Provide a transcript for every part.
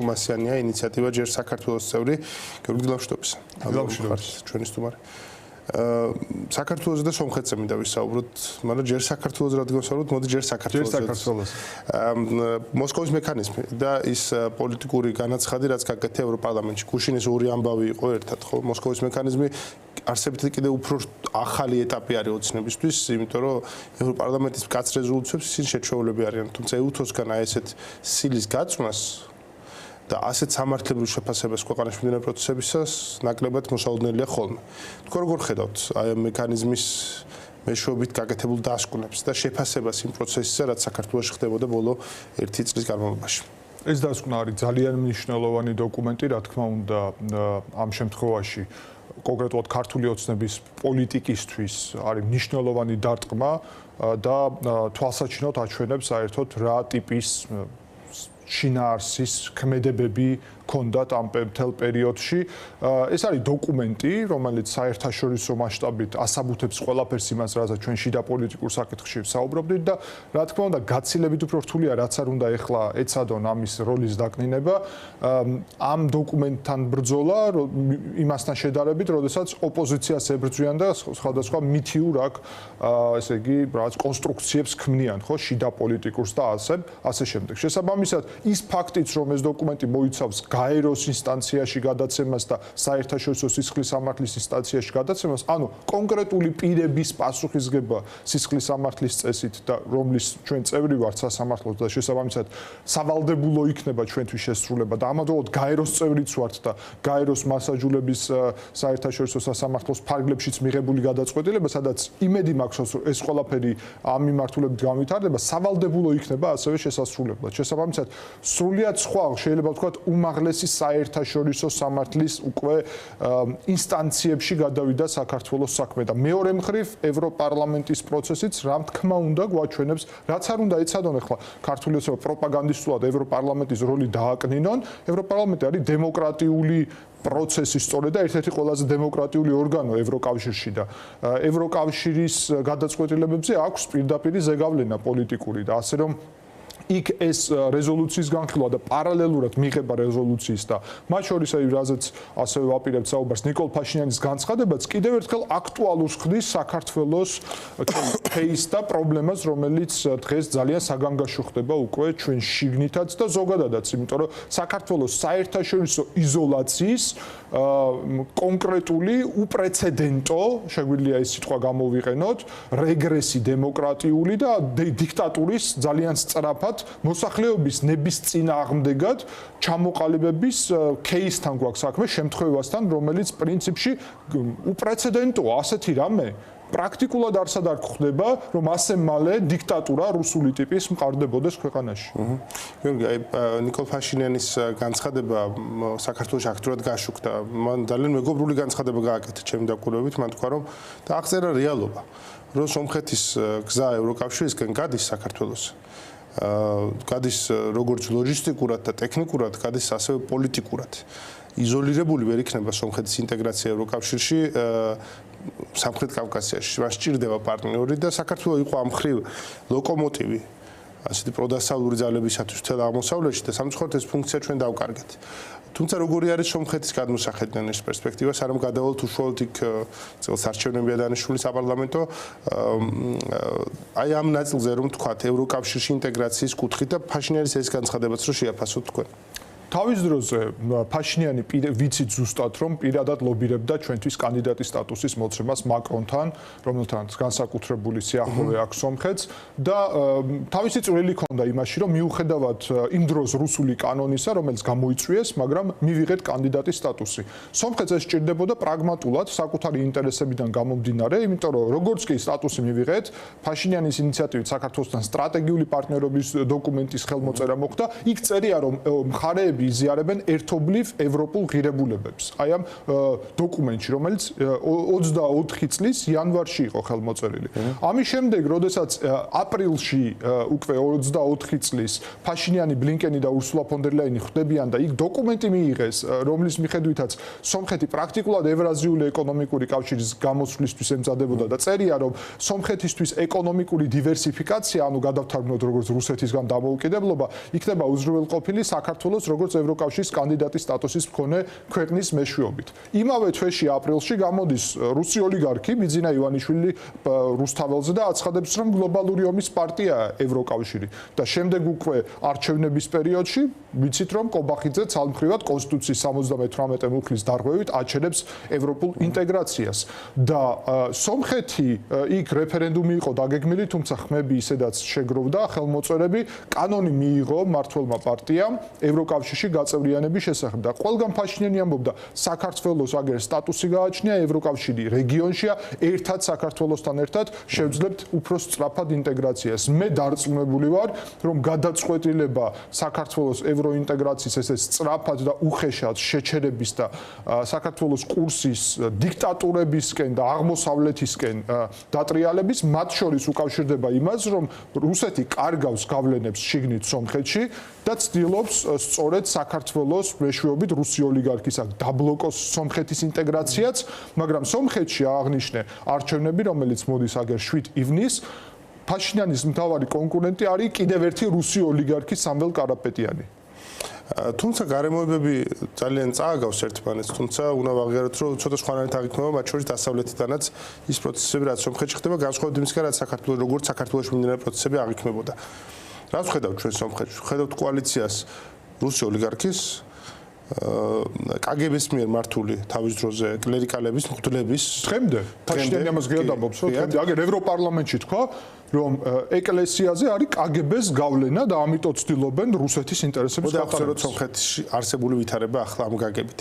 მასიანია ინიციატივა ჯერ საქართველოს წევრი გიორგი დილამშვიდობის. ჩვენი სტუმარი. საქართველოს და სომხეთზე მინდა ვისაუბროთ, მაგრამ ჯერ საქართველოს რადგან ვისაუბროთ, მოდი ჯერ საქართველოს. მოსკოვის მექანიზმი და ის პოლიტიკური განაცხადი, რაც გაკეთდა ევროპარლამენტში. გუშინის ორი ამბავი იყო ერთად, ხო? მოსკოვის მექანიზმი არსებითი კიდევ უფრო ახალი ეტაპი არის ოცნებისთვის, იმიტომ რომ ევროპარლამენტის მკაც რეზოლუციებს ისინი შეჩვეულები არიან, თუმცა EUTOS-გან აი ესეთ სილის გაწმას და ასეთ სამართლებრივ შეფასებას ქვეყანაში მიმდინარე პროცესებისას ნაკლებად მოსაოდნელია ხოლმე. თქვენ როგორ ხედავთ აი ამ მექანიზმის მეშვეობით გაკეთებულ დასკვნებს და შეფასებას იმ პროცესისა, რაც საქართველოში ხდებოდა ბოლო 1 წლის განმავლობაში? ეს დასკვნა არის ძალიან მნიშვნელოვანი დოკუმენტი, რა თქმა უნდა, ამ შემთხვევაში კონკრეტულად ქართული ოცნების პოლიტიკისთვის არის მნიშვნელოვანი დარტყმა და თვალსაჩინოდ აჩვენებს საერთოდ რა ტიპის შინაარსის ქმედებები კონდათ ამ მთელ პერიოდში. ეს არის დოკუმენტი, რომელიც საერთაშორისო მასშტაბით ასაბუთებს ყველაფერს იმას, რაზეც ჩვენ შიდა პოლიტიკურ საკითხში საუბრობდით და რა თქმა უნდა, გაცილებით უფრო რთულია, რაც არ უნდა ეხლა ეცადონ ამის როლის დაკნინება. ამ დოკუმენტთან ბრძოლა იმასთან შედარებით, როდესაც ოპოზიციას ებრძვიან და სხვადასხვა მითიურ აქ ესე იგი, რაღაც კონსტრუქციებს ქმნიან, ხო, შიდა პოლიტიკურს და ასე შემდეგ. შესაბამისად, ის ფაქტიც, რომ ეს დოკუმენტი მოიცავს გაეროს ინსტანციაში გადაცემას და საერთაშორისო სისხლის სამართლის ინსტანციაში გადაცემას, ანუ კონკრეტული პირების პასუხისგება სისხლის სამართლის წესით და რომლის ჩვენ წევრი ვართ სასამართლოს და შესაბამისად სავალდებულო იქნება ჩვენთვის შესრულება და ამავდროულად გაეროს წევრიც ვართ და გაეროს მასაჯულების საერთაშორისო სასამართლოს ფარგლებშიც მიღებული გადაწყვეტილება, სადაც იმედი მაქვს, რომ ეს ყველაფერი ამ მიმართულებით განვითარდება, სავალდებულო იქნება ასევე შესასრულებლად. შესაბამისად, სრულიად სხვა შეიძლება ვთქვათ უმაღლესი საერთაშორისო სამართლის უკვე ინსტანციებში გადავიდა საქართველოს საქმე და მეორე მხრივ ევროპარლამენტის პროცესიც რა თქმა უნდა გვაჩვენებს, რაც არ უნდა ეცადონ ახლა ქართული ოცნება პროპაგანდისტულად ევროპარლამენტის როლი დააკნინონ. ევროპარლამენტი არის დემოკრატიული პროცესი სწორედ და ერთ-ერთი ყველაზე დემოკრატიული ორგანო ევროკავშირში და ევროკავშირის გადაწყვეტილებებზე აქვს პირდაპირ ზეგავლენა პოლიტიკური და ასე რომ იქ ეს რეზოლუციის განხილვა და პარალელურად მიღება რეზოლუციის და მათ შორის რაზეც ასევე ვაპირებთ საუბარს ნიკოლ ფაშინიანის განცხადებაც კიდევ ერთხელ აქტუალურს ხდის საქართველოს кейს და პრობლემას, რომელიც დღეს ძალიან საგანგაშო ხდება უკვე ჩვენ შიგნითაც და ზოგადადაც, იმიტომ რომ საქართველოს საერთაშორისო იზოლაციის კონკრეტული უპრეცედენტო, შეგვიძლია ეს სიტყვა გამოვიყენოთ, რეგრესი დემოკრატიული და დიქტატურის ძალიან სწრაფად მოსახლეობის ნების წინააღმდეგად ჩამოყალიბების кейსთან გვაქვს საქმე, შემთხვევასთან, რომელიც პრინციპში უპრეცედენტოა, ასეთი რამე პრაქტიკულად არსად არ გვხდება, რომ ასე მალე დიქტატურა რუსული ტიპის მყარდებოდეს ქვეყანაში. გიორგი, აი ნიკოლ ფაშინიანის განცხადება საქართველოს აქტიურად გაშუქდა. მან ძალიან მეგობრული განცხადება გააკეთა ჩემი დაკვირვებით, მან თქვა, რომ დააღწევა რეალობა, რომ სომხეთის გზა ევროკავშირისკენ გადის საქართველოს. გადის როგორც ლოჯისტიკურად და ტექნიკურად, გადის ასევე პოლიტიკურად. იზოლირებული ვერ იქნება სომხეთის ინტეგრაცია ევროკავშირში სამხრეთ კავკასიაში. მას სჭირდება პარტნიორი და საქართველო იყო ამ მხრივ ლოკომოტივი ასეთი პროდასავლური ძალებისათვის მთელ აღმოსავლეთში და სამწუხაროდ ეს ფუნქცია ჩვენ დავკარგეთ. თუმცა როგორი არის სომხეთის გადმოსახედიდან ეს პერსპექტივა, სანამ გადავალთ უშუალოდ იქ წელს არჩევნებია დანიშნული საპარლამენტო, აი ამ ნაწილზე რომ თქვათ ევროკავშირში ინტეგრაციის კუთხით და ფაშინიანის ეს განცხადებაც რომ შეაფასოთ თქვენ. თავის დროზე ფაშინიანი ვიცით ზუსტად რომ პირადად ლობირებდა ჩვენთვის კანდიდატის სტატუსის მოცემას მაკრონთან, რომელთანაც განსაკუთრებული სიახლოვე აქვს სომხეთს და თავისი წვლილი ჰქონდა იმაში, რომ მიუხედავად იმ დროს რუსული კანონისა, რომელიც გამოიწვიეს, მაგრამ მივიღეთ კანდიდატის სტატუსი. სომხეთს ეს სჭირდებოდა პრაგმატულად, საკუთარი ინტერესებიდან გამომდინარე, იმიტომ რომ როგორც კი სტატუსი მივიღეთ, ფაშინიანის ინიციატივით საქართველოსთან სტრატეგიული პარტნიორობის დოკუმენტის ხელმოწერა მოხდა, იქ წერია რომ მხარეები იზიარებენ ერთობლივ ევროპულ ღირებულებებს. აი ამ დოკუმენტში, რომელიც 24 წლის იანვარში იყო ხელმოწერილი. ამის შემდეგ, როდესაც აპრილში უკვე 24 წლის ფაშინიანი, ბლინკენი და ურსულა ფონ დერ ლაინი ხვდებიან და იქ დოკუმენტი მიიღეს, რომლის მიხედვითაც სომხეთი პრაქტიკულად ევრაზიული ეკონომიკური კავშირის გამოსვლისთვის ემზადებოდა და წერია, რომ სომხეთისთვის ეკონომიკური დივერსიფიკაცია, ანუ გადავთარგმნოთ როგორც რუსეთისგან დამოუკიდებლობა, იქნება უზრუნველყოფილი საქართველოს როგორც როგორც ევროკავშირის კანდიდატის სტატუსის მქონე ქვეყნის მეშვეობით. იმავე თვეში აპრილში გამოდის რუსი ოლიგარქი ბიძინა ივანიშვილი რუსთაველზე და აცხადებს, რომ გლობალური ომის პარტიაა ევროკავშირი და შემდეგ უკვე არჩევნების პერიოდში ვიცით, რომ კობახიძე ცალმხრივად კონსტიტუციის 78 მუხლის დარღვევით აჩენებს ევროპულ ინტეგრაციას და სომხეთი იქ რეფერენდუმი იყო დაგეგმილი, თუმცა ხმები ისედაც შეგროვდა, ხელმოწერები, კანონი მიიღო მმართველმა პარტიამ ევროკავშირში გაწევრიანების შესახებ და ყველგან ფაშინიანი ამბობდა, საქართველოს აგერ სტატუსი გააჩნია, ევროკავშირი რეგიონშია, ერთად საქართველოსთან ერთად შევძლებთ უფრო სწრაფად ინტეგრაციას. მე დარწმუნებული ვარ, რომ გადაწყვეტილება საქართველოს ევროინტეგრაციის ესე სწრაფად და უხეშად შეჩერების და საქართველოს კურსის დიქტატურებისკენ და აღმოსავლეთისკენ დატრიალების მათ შორის უკავშირდება იმას, რომ რუსეთი კარგავს გავლენებს შიგნით სომხეთში და ცდილობს სწორედ საქართველოს მეშვეობით რუსი ოლიგარქის აქ დაბლოკოს სომხეთის ინტეგრაციაც, მაგრამ სომხეთში აღნიშნე არჩევნები, რომელიც მოდის აგერ 7 ივნისს, ფაშინიანის მთავარი კონკურენტი არის კიდევ ერთი რუსი ოლიგარქი სამվել კარაპეტიანი. თუმცა გარემოებები ძალიან წააგავს ერთმანეთს, თუმცა უნდა ვაღიაროთ, რომ ცოტა სხვანაირად აღიქმება მათ შორის დასავლეთიდანაც ის პროცესები, რაც სომხეთში ხდება, განსხვავებით იმისგან, რაც საქართველოს როგორც საქართველოში მიმდინარე პროცესები აღიქმებოდა. რაც ვხედავთ ჩვენ სომხეთში? ვხედავთ კოალიციას რუსი ოლიგარქის კგბ-ს მიერ მართული თავის დროზე კლერიკალების მღვდლების დღემდე ფაშინიანი ამას გიადამბობს, რომ დღემდე აგერ ევროპარლამენტში თქვა, რომ ეკლესიაზე არის კგბ-ს გავლენა და ამიტომ ცდილობენ რუსეთის ინტერესების გატარებას. სომხეთში არსებული ვითარება ახლა ამ გაგებით.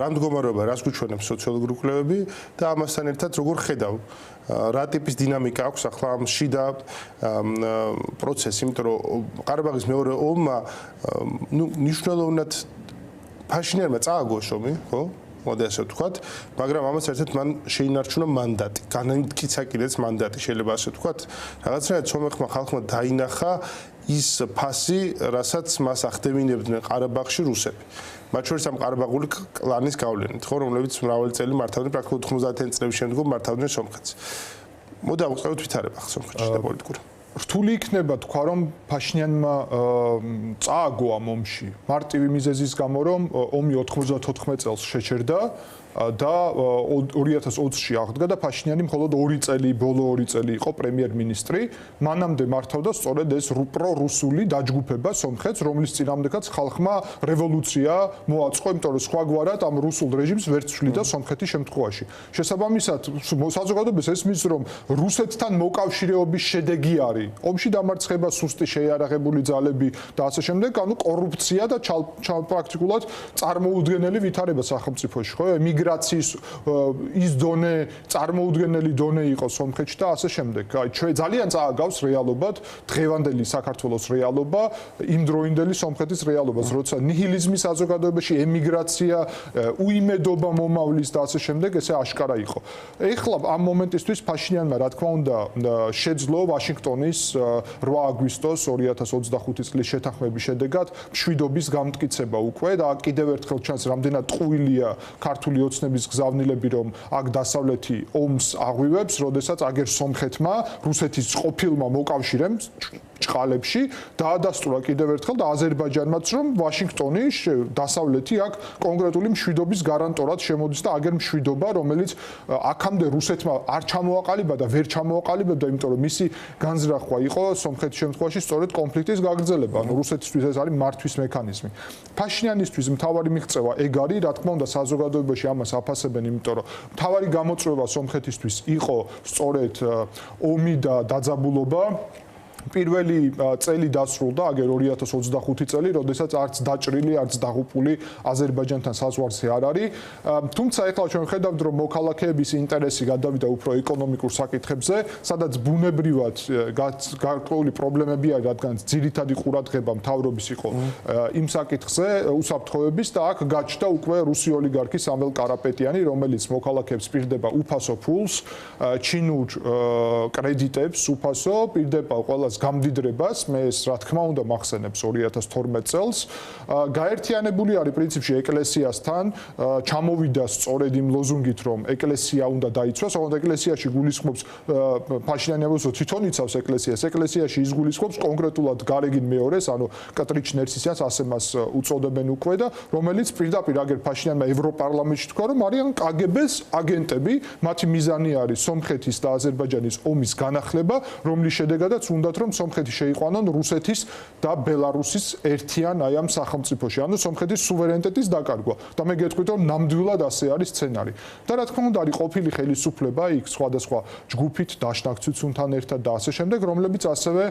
რა მდგომარეობა, რას გვიჩვენებს სოციოლოგიური კვლევები და ამასთან ერთად როგორ ხედავ რა ტიპის დინამიკა აქვს ახლა ამ შიდა პროცესი, იმიტომ რომ ყარაბაღის მეორე ომმა მნიშვნელოვნად ფაშინიანმა წააგოს ომი, ხო? მოდი ასე ვთქვათ, მაგრამ ამას ერთად მან შეინარჩუნა მანდატი, განამტკიცა კიდეც მანდატი, შეიძლება ასე ვთქვათ. რაღაცნაირად სომეხმა ხალხმა დაინახა ის ფასი, რასაც მას ახდევინებდნენ ყარაბაღში რუსები. მათ შორის ამ ყარაბაღული კლანის გავლენით, ხო, რომლებიც მრავალი წელი მართავდნენ, პრაქტიკულად 90-იანი წლების შემდგომ მართავდნენ სომხეთს. მოდი ავუწყებოთ ვითარება ახლა სომხეთში და პოლიტიკური. რთული იქნება თქვა, რომ ფაშინიანმა წააგო ამ ომში. მარტივი მიზეზის გამო, რომ ომი 94 წელს შეჩერდა და 2020-ში აღდგა და ფაშინიანი მხოლოდ 2 წელი, ბოლო 2 წელი იყო პრემიერ-მინისტრი. მანამდე მართავდა სწორედ ეს პრორუსული დაჯგუფება სომხეთს, რომლის წინააღმდეგაც ხალხმა რევოლუცია მოაწყო, იმიტომ რომ სხვაგვარად ამ რუსულ რეჟიმს ვერ ცვლიდა სომხეთის შემთხვევაში. შესაბამისად, საზოგადოებას ესმის, რომ რუსეთთან მოკავშირეობის შედეგი არის ომში დამარცხება, სუსტი შეიარაღებული ძალები და ასე შემდეგ, ანუ კორუფცია და პრაქტიკულად წარმოუდგენელი ვითარება სახელმწიფოში, ხო? ემიგრაციის ის დონე, წარმოუდგენელი დონე იყო სომხეთში და ასე შემდეგ. აი, ძალიან წააგავს რეალობად დღევანდელი საქართველოს რეალობა, იმდროინდელი სომხეთის რეალობას, როცა ნიჰილიზმი საზოგადოებაში, ემიგრაცია, უიმედობა მომავლის და ასე შემდეგ, ესე აშკარა იყო. ეხლა ამ მომენტისთვის ფაშინიანმა, რა თქმა უნდა, შეძლო ვაშინგტონის 8 აგვისტოს 2025 წლის შეთანხმების შედეგად მშვიდობის გამტკიცება უკვე და კიდევ ერთხელ ჩანს, რამდენად ტყუილია ქართული ოცნების გზავნილები, რომ აქ დასავლეთი ომს აღვივებს, როდესაც აგერ სომხეთმა რუსეთის ყოფილმა მოკავშირემ ჭყალებში დაადასტურა კიდევ ერთხელ და აზერბაიჯანმაც, რომ ვაშინგტონი დასავლეთი აქ კონკრეტული მშვიდობის გარანტორად შემოდის და აგერ მშვიდობა, რომელიც აქამდე რუსეთმა არ ჩამოაყალიბა და ვერ ჩამოაყალიბებდა, იმიტომ რომ მისი განზრახვა იყო სომხეთის შემთხვევაში სწორედ კონფლიქტის გაგრძელება, ანუ რუსეთისთვის ეს არის მართვის მექანიზმი. ფაშინიანისთვის მთავარი მიღწევა ეგ არის, რა თქმა უნდა, საზოგადოებაში ამას აფასებენ, იმიტომ რომ მთავარი გამოწვევა სომხეთისთვის იყო სწორედ ომი და დაძაბულობა. პირველი წელი დასრულდა აგერ 2025 წელი, როდესაც არც დაჭრილი, არც დაღუპული აზერბაიჯანთან საზღვარზე არ არის. თუმცა ეხლა ჩვენ ხედავთ, რომ მოქალაქეების ინტერესი გადავიდა უფრო ეკონომიკურ საკითხებზე, სადაც ბუნებრივად გარკვეული პრობლემები არის, რადგან ძირითადი ყურადღება მთავრობის იყო იმ საკითხზე, უსაფრთხოების და აქ გაჩნდა უკვე რუსი ოლიგარქი სამվել კარაპეტიანი, რომელიც მოქალაქეებს პირდება უფასო ფულს, ჩინურ კრედიტებს უფასო, პირდება ყველა მიღებას გამდიდრებას მე ეს რა თქმა უნდა მახსენებს 2012 წელს გაერთიანებული არის პრინციპში ეკლესიასთან ჩამოვიდა სწორედ იმ ლოზუნგით რომ ეკლესია უნდა დაიცვას ოღონდ ეკლესიაში გულისხმობს ფაშინიანი აბუსო თვითონ იცავს ეკლესიაში ის გულისხმობს კონკრეტულად გარეგინ მეორეს ანუ კატრიჩნერსისას ასე მას უწოდებენ უკვე და რომელიც პირდაპირ აგერ ფაშინიანმა ევროპარლამენტში თქვა რომ არიან კგბ-ს აგენტები მათი მიზანი არის სომხეთის და აზერბაიჯანის ომის განახლება რომლის შედეგადაც უნდათ რომ სომხეთი შეიყვანონ რუსეთის და ბელარუსის ერთიან აი ამ სახელმწიფოში ანუ სომხეთის სუვერენიტეტის დაკარგვა და მე გეტყვით რომ ნამდვილად ასე არის სცენარი და რა თქმა უნდა არის ყოფილი ხელისუფლება იქ სხვადასხვა ჯგუფით დაშნაკცუნთან ერთად და ასე შემდეგ რომლებიც ასევე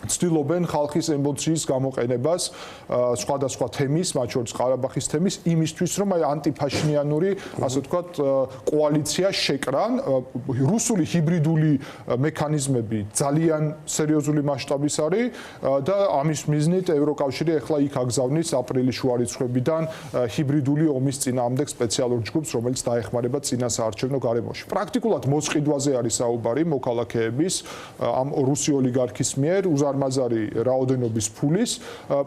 ცდილობენ ხალხის ემოციის გამოყენებას სხვადასხვა თემის, მათ შორის ყარაბაღის თემის, იმისთვის რომ აი ანტიფაშინიანური, ასე ვთქვათ, კოალიცია შეკრან, რუსული ჰიბრიდული მექანიზმები ძალიან სერიოზული მასშტაბის არის და ამის მიზნით ევროკავშირი ახლა იქ აგზავნის აპრილის შუა რიცხვებიდან ჰიბრიდული ომის წინააღმდეგ სპეციალურ ჯგუფს, რომელიც დაეხმარება წინასაარჩევნო გარემოში. პრაქტიკულად მოწყიდვაზე არის საუბარი მოქალაქეების ამ რუსი ოლიგარქის მიერ მაზარი რაოდენობის ფულის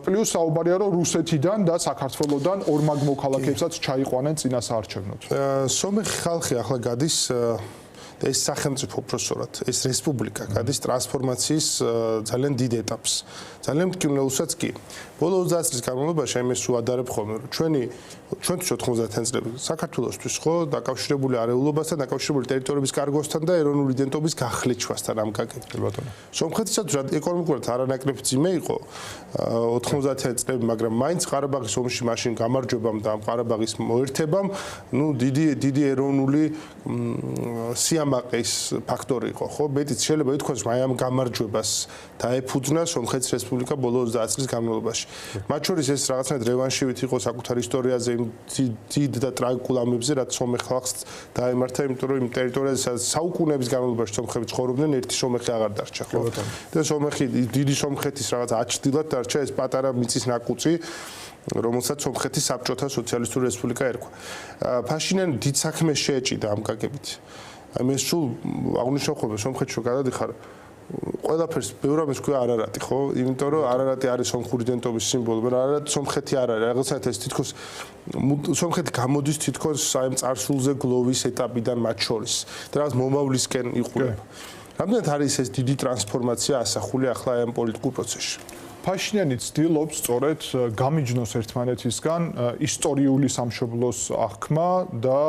პლუს საუბარია რომ რუსეთიდან და საქართველოსდან ორმაგ მოქალაქეებსაც ჩაიყვანენ წინასაარჩევნოდ. სომეხი ხალხი ახლა გადის ეს სახელმწიფო უпроსორად ეს რესპუბლიკა გადის ტრანსფორმაციის ძალიან დიდ ეტაპს. ძალიან მტკივნეულსაც კი. ბოლო 30 წლის განმავლობაში ამას უადარებ ხოლმე რომ ჩვენთვის 90-იან წლებში საქართველოსთვის ხო დაკავშირებული არეულობასთან, დაკავშირებული ტერიტორიების კარგოსთან და ეროვნული იდენტობის გახლეჩვასთან ამ გაკეთებასთან. სომხეთისაც ეკონომიკურად არანაკლებ ძიმე იყო 90-იან წლებში, მაგრამ მაინც ყარაბაღის ომში მაშინ გამარჯვებამ და ამ ყარაბაღის მოერთებამ, ნუ დიდი ეროვნული სიამაყის ფაქტორი იყო, ხო? მეტიც შეიძლება ითქვას, რომ აი ამ გამარჯვებას დაეფუძნა სომხეთის რესპუბლიკა ბოლო 30 წლის განმავლობაში. მათ შორის ეს რაღაცნაირად რევანშივით იყო საკუთარ ისტორიაზე, იმ დიდ და ტრაგიკულ ამებზე, რაც სომეხ ხალხს დაემართა, იმიტომ რომ იმ ტერიტორიაზე საუკუნეების განმავლობაში სომხები ცხოვრობდნენ, ერთი სომეხი აღარ დარჩა, ხო? და სომეხი დიდი სომხეთის რაღაც აჩრდილად დარჩა ეს პატარა მიწის ნაკუცი რომელსაც სომხეთის საბჭოთა სოციალისტური რესპუბლიკა ერქვა. ფაშინიანი დიდ საქმეს შეეჭიდა ამ გაგებით. აი მე სულ აღნიშნავ ხოლმე სომხეთში გადადიხარ ყველაფერს ბევრ ამას ქვია არარატი, ხო? იმიტომ რომ არარატი არის სომხური იდენტობის სიმბოლო, მაგრამ არარატი სომხეთი არ არის. რაღაცნაირად ეს თითქოს სომხეთი გამოდის თითქოს აი ამ წარსულზე გლოვის ეტაპიდან მათ შორის და რაღაც მომავლისკენ იყურება. რამდენად არის ეს დიდი ტრანსფორმაცია ასახული ახლა ამ პოლიტიკურ პროცესში? ფაშინიანი ცდილობს სწორედ გამიჯნოს ერთმანეთისგან ისტორიული სამშობლოს აღქმა და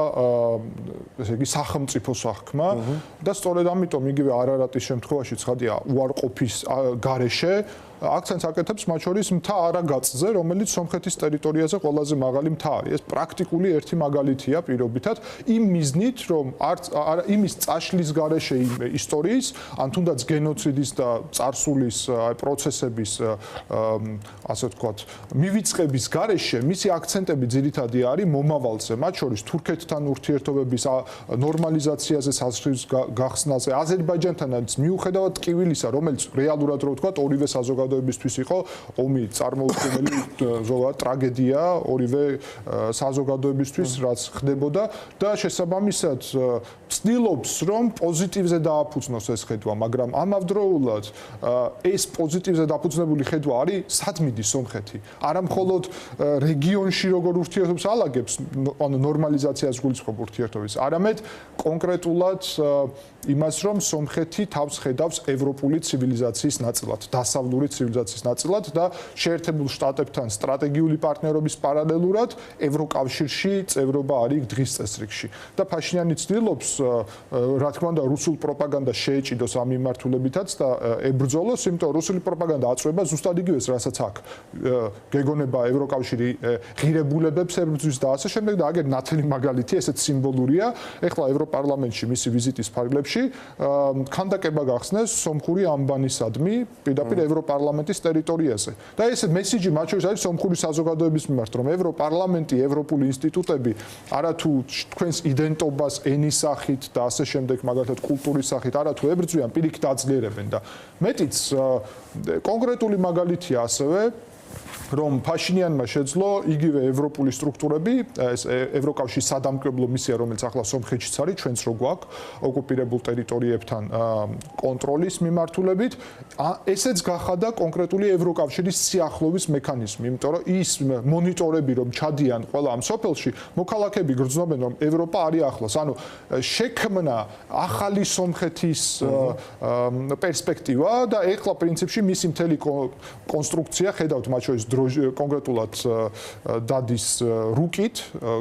ესე იგი სახელმწიფოს აღქმა და სწორედ ამიტომ იგივე არარატის შემთხვევაში ცხადია უარყოფის გარეშე აქცენტს აკეთებს მათ შორის მთა არაგაწზე, რომელიც სომხეთის ტერიტორიაზე ყველაზე მაღალი მთა არის. ეს პრაქტიკული ერთი მაგალითია პირობითად იმ მიზნით, რომ იმის წაშლის გარეშე ისტორიის, ან თუნდაც გენოციდის და წარსულის პროცესების ასე ვთქვათ, მივიწყების გარეშე მისი აქცენტები ძირითადი არის მომავალზე, მათ შორის თურქეთთან ურთიერთობების ნორმალიზაციაზე, საზღვრის გახსნაზე, აზერბაიჯანთანაც მიუხედავად ტკივილისა, რომელიც რეალურად რო ვთქვათ, ორივე საზოგადოებისთვის იყო ომი წარმოუდგენელი ზოგადად ტრაგედია ორივე საზოგადოებისთვის, რაც ხდებოდა და შესაბამისად ცდილობს, რომ პოზიტივზე დააფუძნოს ეს ხედვა, მაგრამ ამავდროულად ეს პოზიტივზე დაფუძნებული ხედვა არის სად მიდის სომხეთი. არა მხოლოდ რეგიონში როგორ ურთიერთობს ალაგებს, ანუ ნორმალიზაციას გულისხმობ ურთიერთობის, არამედ კონკრეტულად იმას, რომ სომხეთი თავს ხედავს ევროპული ცივილიზაციის ნაწილად, დასავლური ცივილიზაციის ნაწილად და შეერთებულ შტატებთან სტრატეგიული პარტნიორობის პარალელურად ევროკავშირში წევრობა არის დღის წესრიგში. და ფაშინიანი ცდილობს, რა თქმა უნდა, რუსულ პროპაგანდას შეეჭიდოს ამ მიმართულებითაც და ებრძოლოს, იმიტომ რუსული პროპაგანდა აწვება ზუსტად იგივეს, რასაც აქ გეგონება ევროკავშირი ღირებულებებს ებრძვის და ასე შემდეგ და აგერ ნათელი მაგალითი, ესეც სიმბოლურია, ეხლა ევროპარლამენტში მისი ვიზიტის ფარგლებში ქანდაკება გახსნეს სომხური ამბანისადმი პირდაპირ ევროპარლამენტის ტერიტორიაზე. და ეს მესიჯი მათ შორის არის სომხური საზოგადოების მიმართ, რომ ევროპარლამენტი, ევროპული ინსტიტუტები არათუ თქვენს იდენტობას ენის სახით და ასე შემდეგ, მაგალითად კულტურის სახით არათუ ებრძვიან, პირიქით აძლიერებენ და მეტიც კონკრეტული მაგალითია ასევე რომ ფაშინიანმა შეძლო იგივე ევროპული სტრუქტურები, ეს ევროკავშირის სადამკვირვებლო მისია, რომელიც ახლა სომხეთშიც არის, ჩვენც რო გვაქვს ოკუპირებულ ტერიტორიებთან კონტროლის მიმართულებით, ესეც გახადა კონკრეტული ევროკავშირის სიახლოვის მექანიზმი, იმიტომ რომ ის მონიტორები რომ ჩადიან ყველა ამ სოფელში, მოქალაქეები გრძნობენ რომ ევროპა არის ახლოს. ანუ შექმნა ახალი სომხეთის პერსპექტივა და ეხლა პრინციპში მისი მთელი კონსტრუქცია ხედავთ მათ შორის კონკრეტულად დადის რუკით,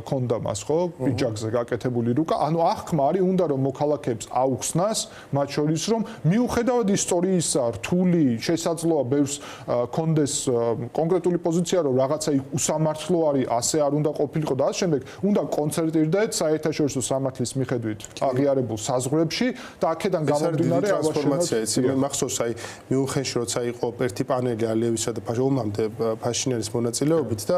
ქონდა მას ხო, პიჯაკზე გაკეთებული რუკა. ანუ აღქმა არის უნდა რომ მოქალაქეებს აუხსნას, მათ შორის რომ მიუხედავად ისტორიისა, რთული შესაძლოა ბევრს კონდეს კონკრეტული პოზიცია, რომ რაღაცა უსამართლო არის, ასე არ უნდა ყოფილიყო და ამ შემდეგ უნდა კონცენტრირდეთ საერთაშორისო სამართლის მიხედვით აღიარებულ საზღვრებში და აქედან გამომდინარე ტრანსფორმაცია იცი მე მახსოვს აი მიუნხენში როცა იყო ერთი პანელი ალიევისა და ომამდე ფაშინიანის მონაწილეობით და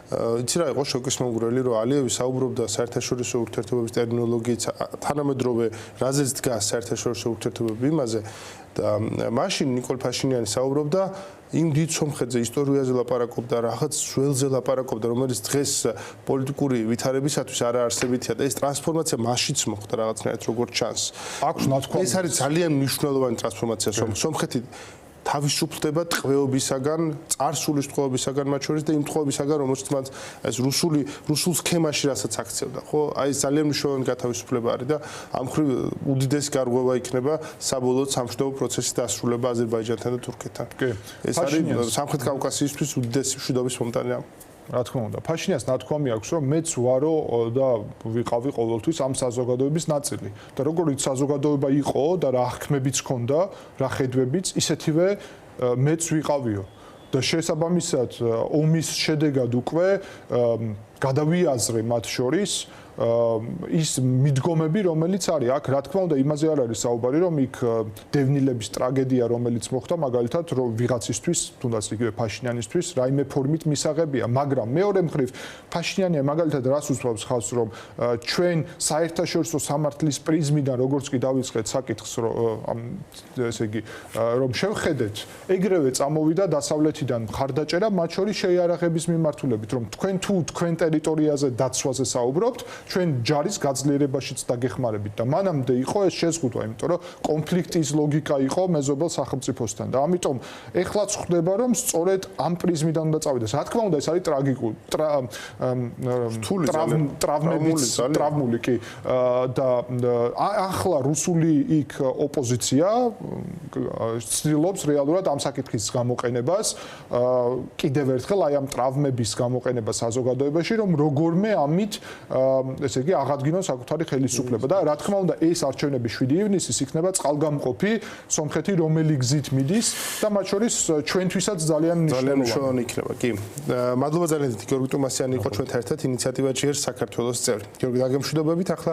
იცი რა იყო შოკის მომგვრელი რომ ალიევი საუბრობდა საერთაშორისო ურთიერთობების ტერმინოლოგიით თანამედროვე რაზეც დგას საერთაშორისო ურთიერთობები იმაზე და მაშინ ნიკოლ ფაშინიანი საუბრობდა იმ დიდ სომხეთზე ისტორიაზე ლაპარაკობდა, რაღაც ძველზე ლაპარაკობდა, რომელიც დღეს პოლიტიკური ვითარებისათვის არ არსებითია და ეს ტრანსფორმაცია მაშინც მოხდა რაღაცნაირად როგორც ჩანს. აქვს ნათქვამი. ეს არის ძალიან მნიშვნელოვანი ტრანსფორმაცია სომხეთი თავისუფლდება ტყვეობისაგან, წარსულის ტყვეობისაგან მათ შორის და იმ ტყვეობისაგან, რომელშიც მათ ეს რუსულ სქემაში რასაც აქცევდა, ხო? აი ეს ძალიან მნიშვნელოვანი გათავისუფლება არის და ამ მხრივ უდიდესი გარღვევა იქნება საბოლოო სამშვიდობო პროცესის დასრულება აზერბაიჯანთან და თურქეთთან. ეს არის სამხრეთ კავკასიისთვის უდიდესი მშვიდობის მომტანი. რა თქმა უნდა, ფაშინიანს ნათქვამი აქვს, რომ მეც ვარო და ვიყავი ყოველთვის ამ საზოგადოების ნაწილი. და როგორც საზოგადოება იყო და რა აღქმებიც ჰქონდა, რა ხედვებიც, ისეთივე მეც ვიყავიო. და შესაბამისად, ომის შედეგად უკვე გადავიაზრე მათ შორის ის მიდგომები, რომელიც არის აქ, რა თქმა უნდა, იმაზე არ არის საუბარი, რომ იქ დევნილების ტრაგედია, რომელიც მოხდა, მაგალითად, რომ ვიღაცისთვის, თუნდაც იგივე ფაშინიანისთვის, რაიმე ფორმით მისაღებია, მაგრამ მეორე მხრივ, ფაშინიანი მაგალითად რას უსვამს ხალხს, რომ ჩვენ საერთაშორისო სამართლის პრიზმიდან, როგორც კი დავიწყეთ საკითხს, ესე იგი, რომ შევხედეთ, ეგრევე წამოვიდა დასავლეთიდან მხარდაჭერა, მათ შორის შეიარაღების მიმართულებით, რომ თქვენ თუ თქვენ ტერიტორიაზე დაცვაზე საუბრობთ, ჩვენ ჯარის გაძლიერებაშიც დაგეხმარებით და მანამდე იყო ეს შეზღუდვა, იმიტომ რომ კონფლიქტის ლოგიკა იყო მეზობელ სახელმწიფოსთან და ამიტომ ეხლაც ხდება რომ სწორედ ამ პრიზმიდან უნდა წავიდეს. რა თქმა უნდა, ეს არის ტრაგიკული, ტრავმული კი და ახლა რუსული იქ ოპოზიცია ცდილობს რეალურად ამ საკითხის გამოყენებას, კიდევ ერთხელ აი ამ ტრავმების გამოყენებას საზოგადოებაში, რომ როგორმე ამით ესე იგი აღადგინოს საკუთარი ხელისუფლება და რა თქმა უნდა ეს არჩევნები 7 ივნისის იქნება წყალგამყოფი სომხეთი რომელი გზით მიდის და მათ შორის ჩვენთვისაც ძალიან მნიშვნელოვანი იქნება. კი. მადლობა ძალიან დიდი გიორგი ტუმასიანი იყო ჩვენთან ერთად ინიციატივა ჯერ საქართველოს წევრი. გიორგი, დაგემშვიდობებით. ახლა